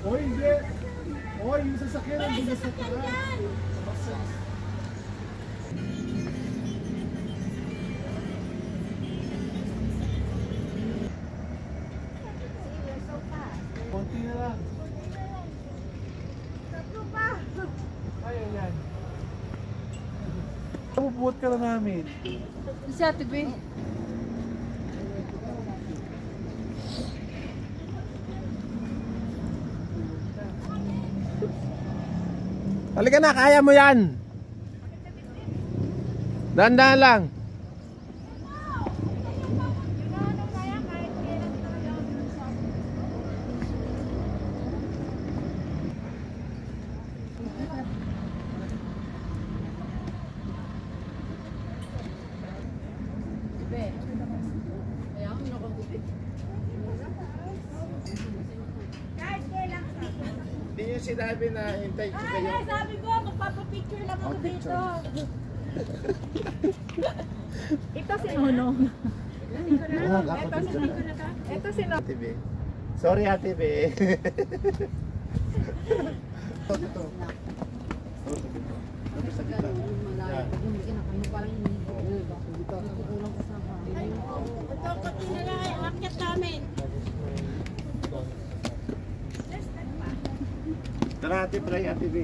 O hindi. O yung sasakyan ang bilis sa taas. Konti na lang. Ayan yan. Bubuot ka na namin. Sa tibi. Halika na, kaya mo yan. Dahan-dahan lang. Hindi nyo sinabi na hintay ko kayo. Ay, sabi ko, magpapapicture lang ako dito. Ito si Nono. Ito si Nono. Ate B. Sorry Ate B. Tara Ate Bray, Ate B.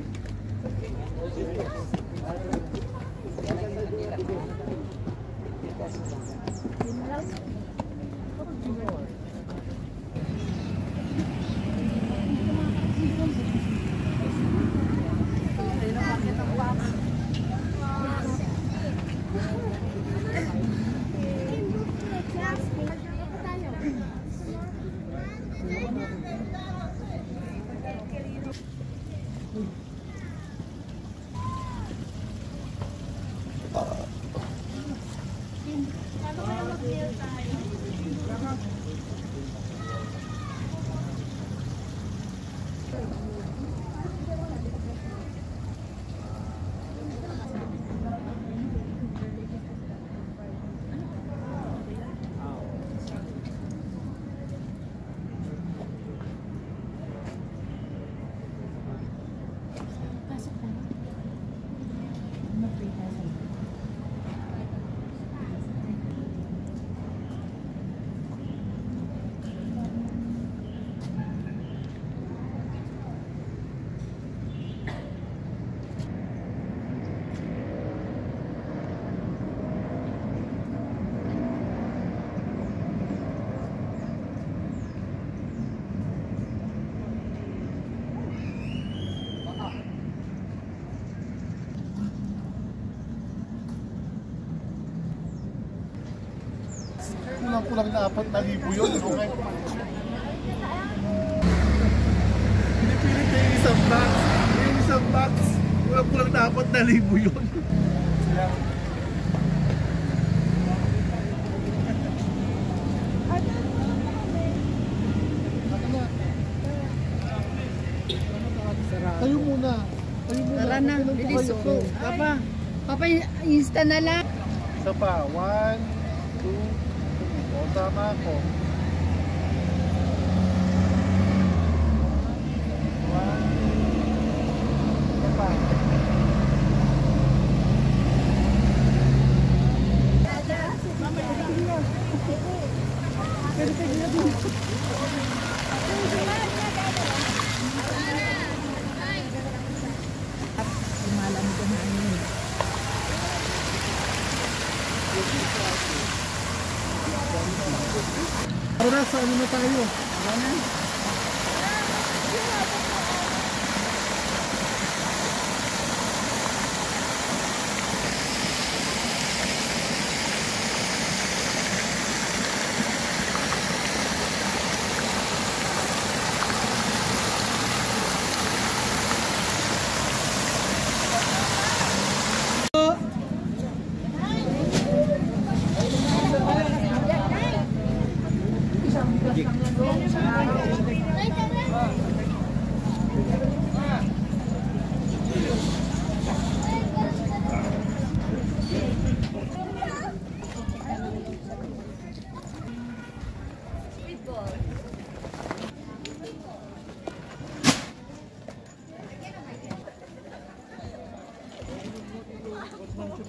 Kulang na 4,000 yun. Okay. Pinipilit na yung isang box. Yung isang box. Kulang na 4,000 yun. Tayo muna. Tara na, bilis ko. Papa, insta na lang. Isa pa. 1, 2, o tama ako. 1, isa pa. Tara, sa ano na tayo? Magic.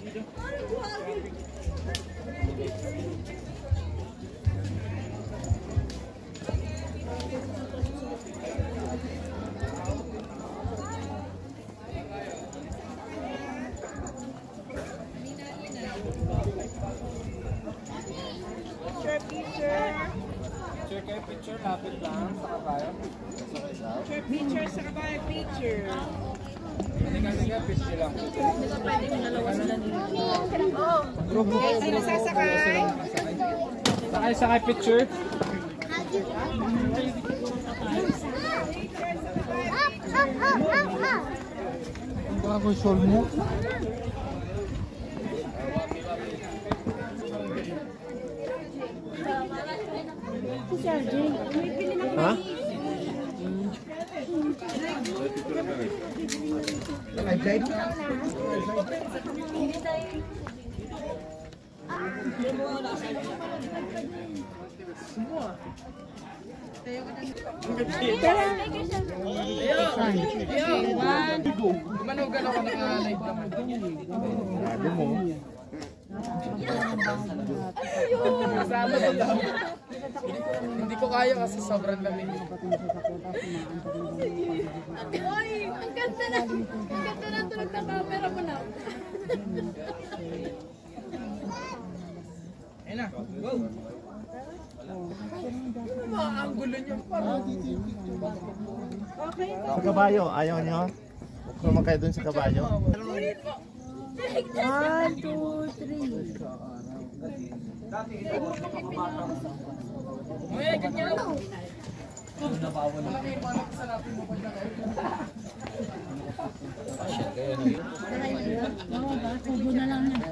Picture kayo, picture. Lapit lang sa kabayan. Picture sa kabayan, picture. Halika, picture lang. Grupo kayo. Sino sasakay? Sakay, picture. Bago sol mo. Ha? Live? Gumano-gano ka naka-live naman. Sabi mo. Kasama ko lang. Hindi ko kaya kasi sobrang lamig. Oy, ang ganda na. Ang ganda na tulog ng camera mo na. Ayun na, go! Ang gulo niya parang. Sa kabayo, ayaw nyo? Huwag naman kayo dun sa kabayo. 1, 2, 3. Ay, ganyan lang. Kubo na lang yan.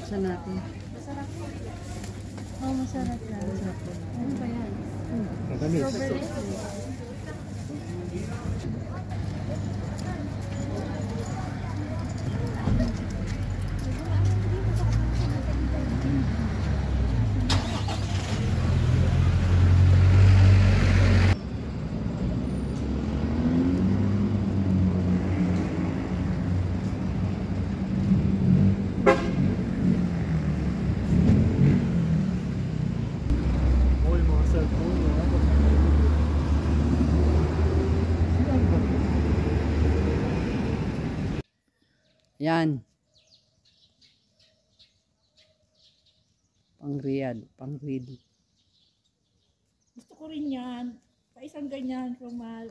Sa natin. Oh, masarap yan. Ano ba yan? Ang tamis. Oy, mga cellphone. Yan. Pang-real, pang-real. Gusto ko rin yan. Pa isang ganyan, formal.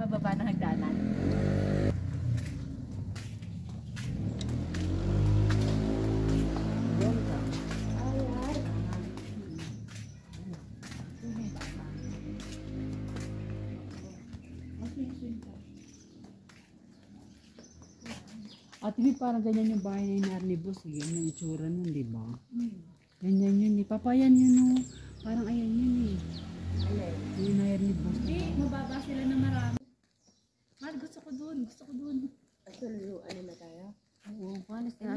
Bababa ng hagdanan. At hindi parang ganyan yung bahay na inarnibos. Ganyan yung itsura nun, di ba? Ganyan yun eh. Papayan yun oh. Parang ayan yun eh. Yung inarnibos. Hindi, mababa sila na marami. Mahal, gusto ko dun. Gusto ko dun. Ano na tayo? Oo, paano sila?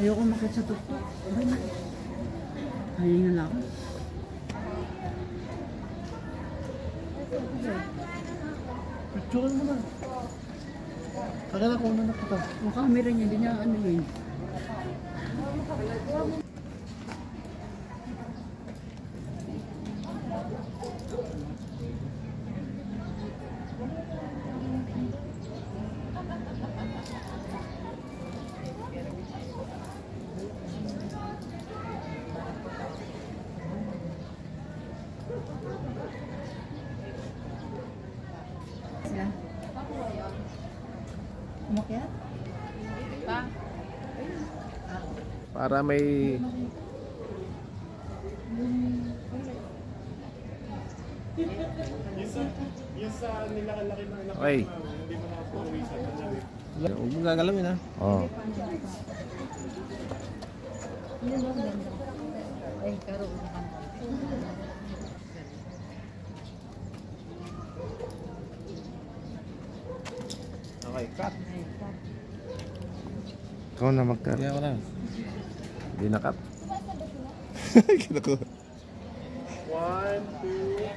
Ayoko makit sa tuktok. Ayaw na lang. Picture mo na. Akala ko na nakita. Ang camera niya, hindi niya ano yun. Umakyat? Para may... Okay. Huwag mong gagalawin ha. Oo. Ay, karoon. Okay, cut. Ikaw na mag-cut. Kaya wala. Hindi na cut. Kita ko. 1, 2...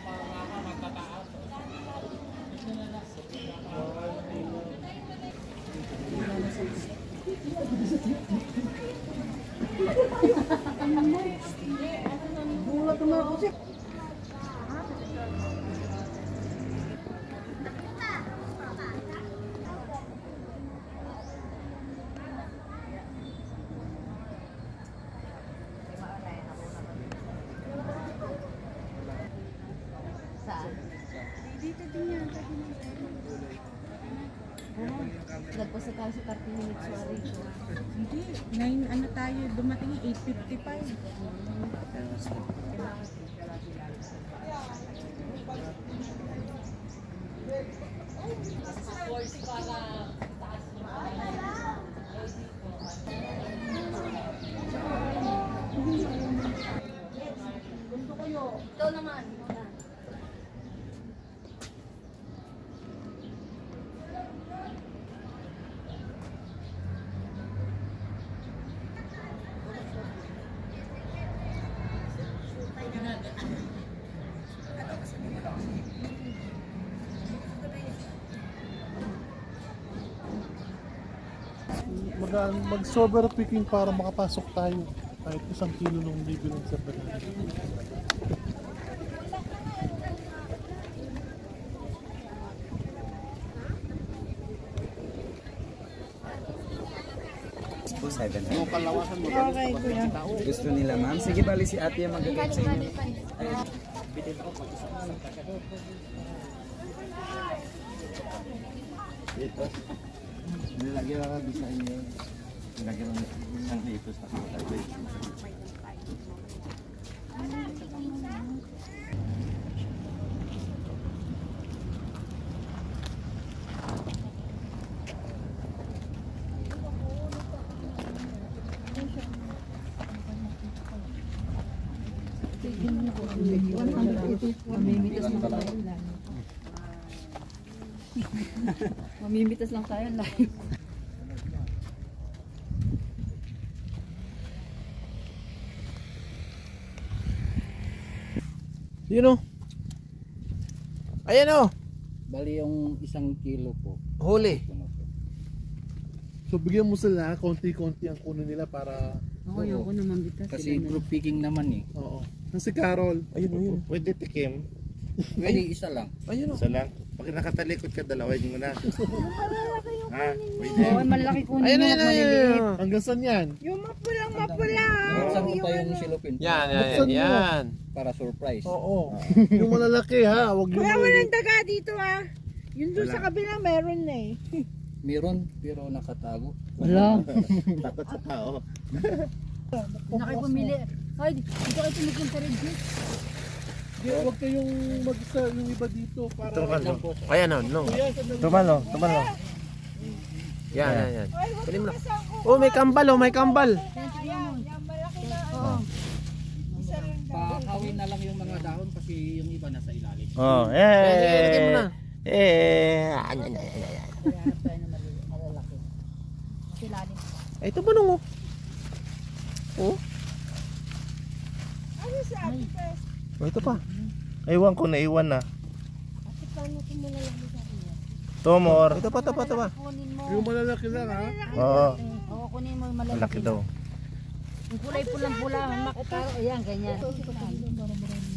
Nagpasa tayo sa 30 minutes sorry. Hindi, 9 ano tayo, dumating 8:55. Ikaw naman. Mag-sober picking para makapasok tayo kahit 1 kilo nung libre ng server natin. Okay, kuya. Gusto nila ma'am. Sige bali si ate yung mag-guide sa inyo. Nilagyan lang ang design niya. Nilagyan lang ang dito sa kapatid. Mamimitas lang tayo lang. Mamimitas lang tayo live. Yun o. Ayan o. Bali yung 1 kilo po. Huli. So bigyan mo sila, konti-konti ang kuno nila para... Ako ayoko naman bitas. Kasi group picking naman eh. Oo. Si Carol. Ayun o yun. Pwede tikim. Pwede isa lang. Ayun o. Isa lang. Pag nakatalikod ka, dalawin mo na. Ha? Pwede. Oo, malaki kunin Ayun mo. ayun ayun. Hanggang saan yan? Yung mapula. Buksan mo pa yung silupin. Yan. Para surprise. Oo. Yung malalaki ha. Huwag yung... Kuya, walang daga dito ah. Yun doon sa kabila meron na eh. Meron pero nakatago. Wala. Takot sa tao. Na kayo pumili. Ay, dito kayo pumunta rin dito. Huwag kayong mag-isa yung iba dito para... Ayan o, no. Tumalo. Yan. Pwede mo na. Oh, may kambal oh, may kambal. Yan, malaki na. Oo. Isa rin daw. Pakawin na lang yung mga dahon kasi yung iba nasa ilalim. Oh, Hanap tayo na malalaki. Silalim. Ay, ito ba nung? Oh, Ano si Ate Pes? oh ito pa. Aywan ko, naiwan na. Ate, paano kung malalaki sa iyo? Tomor. Ito pa. Kunin mo. Yung malalaki lang ha? Oo, Oo, kunin mo yung malaki. malaki daw. Yung kulay pulang-pula, makataro. Ayan, ganyan.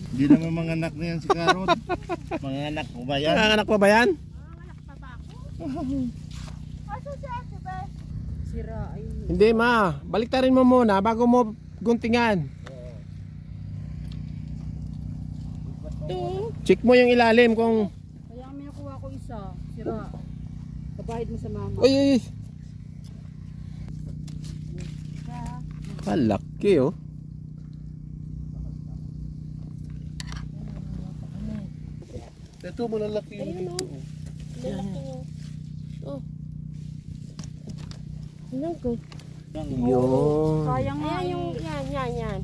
Hindi naman mga anak na yan si Karot. Mga anak ko ba yan? Nanganak pa ba yan? Asa si Ate Pes? Sira, ayun. Hindi ma, baliktarin mo muna bago mo guntingan. Check mo yung ilalim kung... Kaya may nakuha ko isa. Sira. Kabahid mo sa mama. Uy! Kalaki oh. Ito, malalaki yung dito. Yun. Sayang nga yung... Yan.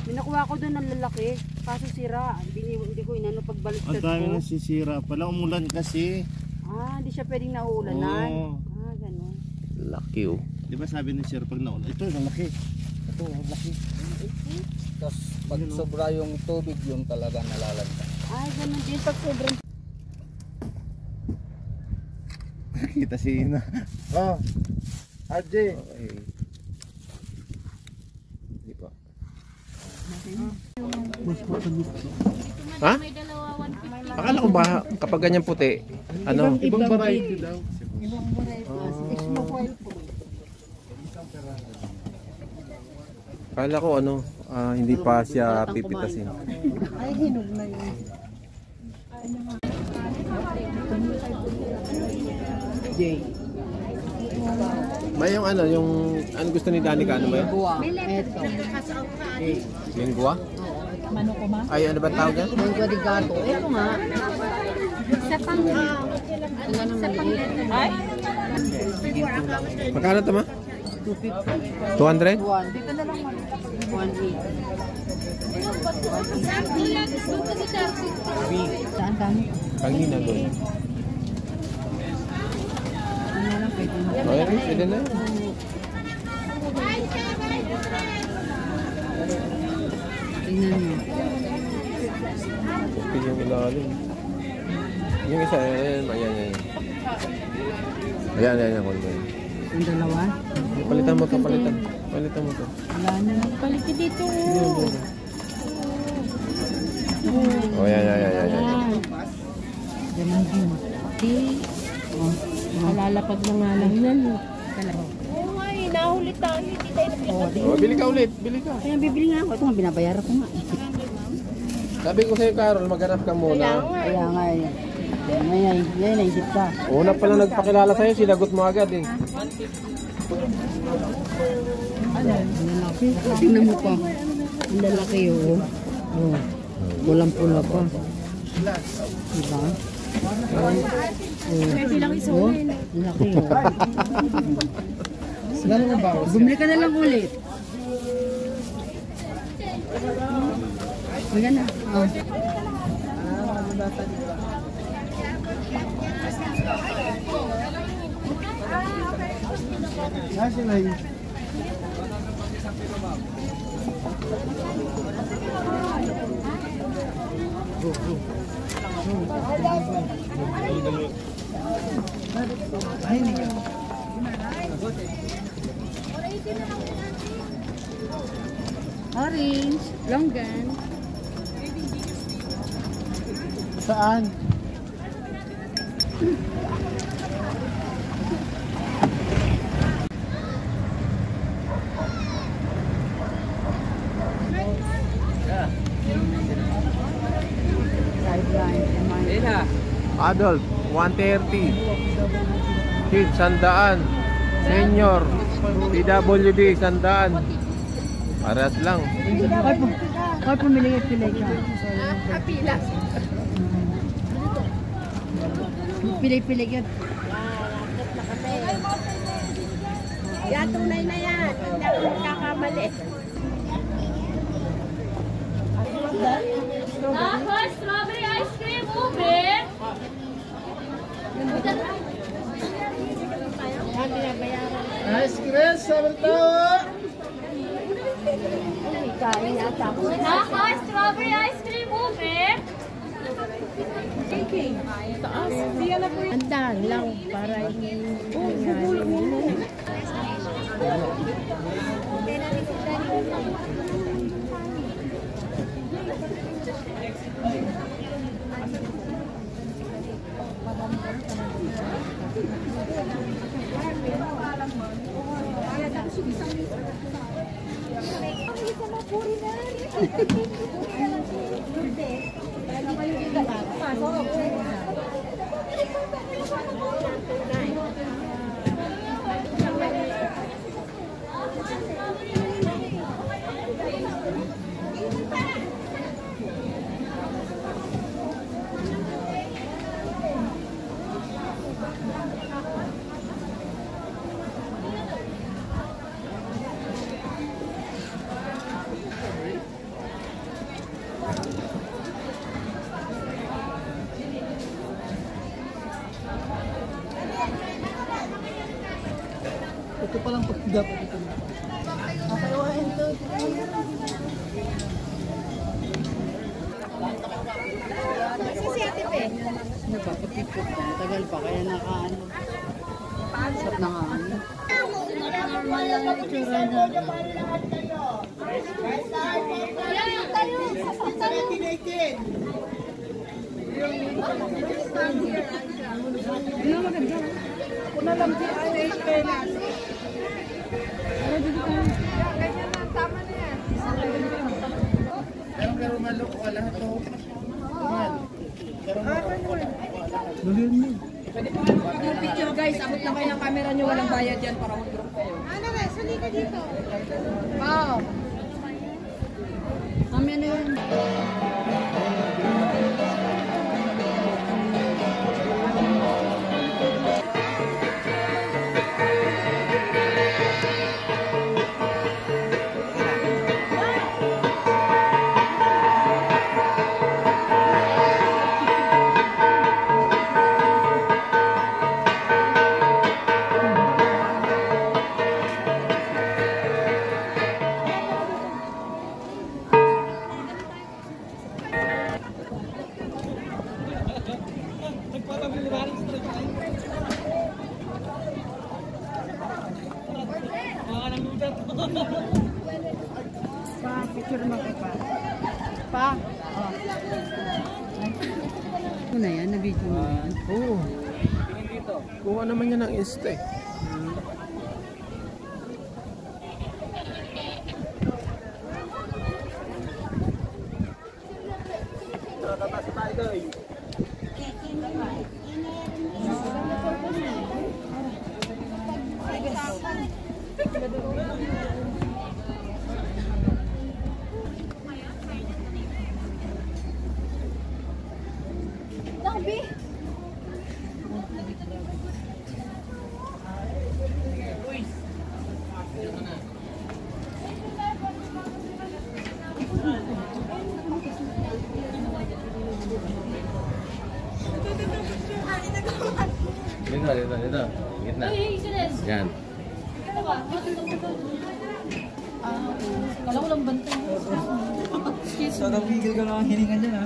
May nakuha ko doon ng lalaki. Kaso sira. Hindi ko inano Ang pagbaliktad dami ko. na sisira pala. Umulan kasi. Hindi siya pwedeng nauulanan. Oo. Ganun. Laki oh. Di ba sabi ni Sir pag naulan? Ito, malaki. Ito, malaki. Tapos pag sobra yung tubig yung talaga nalalanta. Ganun din pag sobrang... Kita si Ina. Oh, RJ. Okay. Di pa. Ha? Akala ko ba kapag ganyan puti, ano? Ibang variety daw. Akala ko ano, hindi pa siya pipitasin. Ay, hinog na yun. May yung ano, yung ano gusto ni Danica, ano ba yun? Eto. Lingua? Mano ko ma? Ay, ano ba tawag yan? Lingua de gato. Eto nga. Isa pang... Ay? Magkano ito ma? 250. 200? Dito na lang. 180. Saan kami? Pangina doon. Ano lang pwede mo. Okay, pwede na. Tingnan mo. Okay yung ilalim. Yung isa, ayan. Ayan. Yung dalawa? Palitan mo to. Palitan mo to. Wala na. Palit ka dito. Oh, yan. Ganun din. Malalapag na nga lang yan. Oo nga eh, nahuli tayo. Hindi tayo naglakad. Oh, bili ka ulit. Bili ka. Kaya bibili nga ako. Ito nga, binabayaran ko nga. Sabi ko sa'yo, Carol, maghanap ka muna. Kaya nga eh. Yan, naisip ka. Una pa lang nagpakilala sa'yo, sinagot mo agad eh. Tingnan mo pa. Ang lalaki oh. Pulang-pula pa. Diba? Pwede lang isunin. Laki oh. Bumili ka na lang ulit. Ayan na. Orange, longgan. Saan? Adult, 130. Kids, 100. Senior, PWD, 100. Paras lang. Ay, pumili-pili ka. Kapila. Pili-pili ka. Yan, tunay na yan. Hindi ako magkakamali. Strawberry ice cream, ube! Ice cream, sabi tao! pagkain yata. Naka, strawberry ice cream, ube. Andahan lang para Ito palang pagdapat ito. Napapapipot na. Tagal pa kaya nakaano. Sap na nga ano. normal lang yung itsura na. Kuna lang din ay na-explain. Pero maloko ka lahat to. Dalihan mo. Yung picture guys, abot lang kayo ng camera nyo, walang bayad yan para mag-group kayo. Wow. Kami na yun. Pa, picture mo kay pa. Pa. Ito na yan, na-video mo yan. Oo. Kuha naman yan ng Insta eh. Dito. Gitna. Yan. Kala ko lang bantay. Sana pigil ka lang ang hininga niyan ha.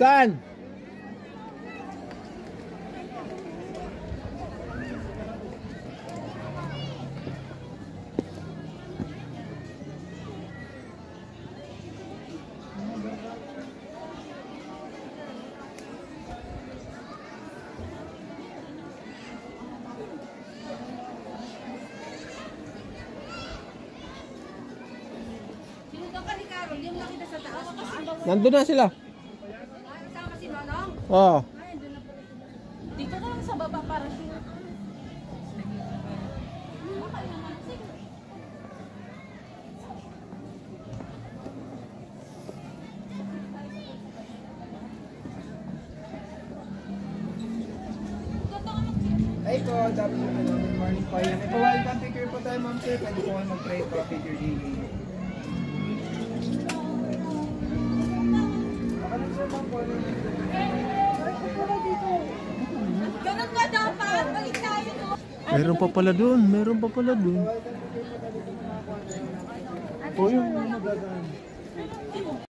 Saan? Nandun na sila. Kasama si Manong. Oo. Dito na lang sa baba para sure. Ay po, dapat good morning po. Yan. Ito, welcome picture po tayo, ma'am sir. Pwede po kayo mag-pray po, picture dili. Ganun ka dapat. Balik tayo no. Meron pa pala dun. Meron pa pala dun. O yung magagano.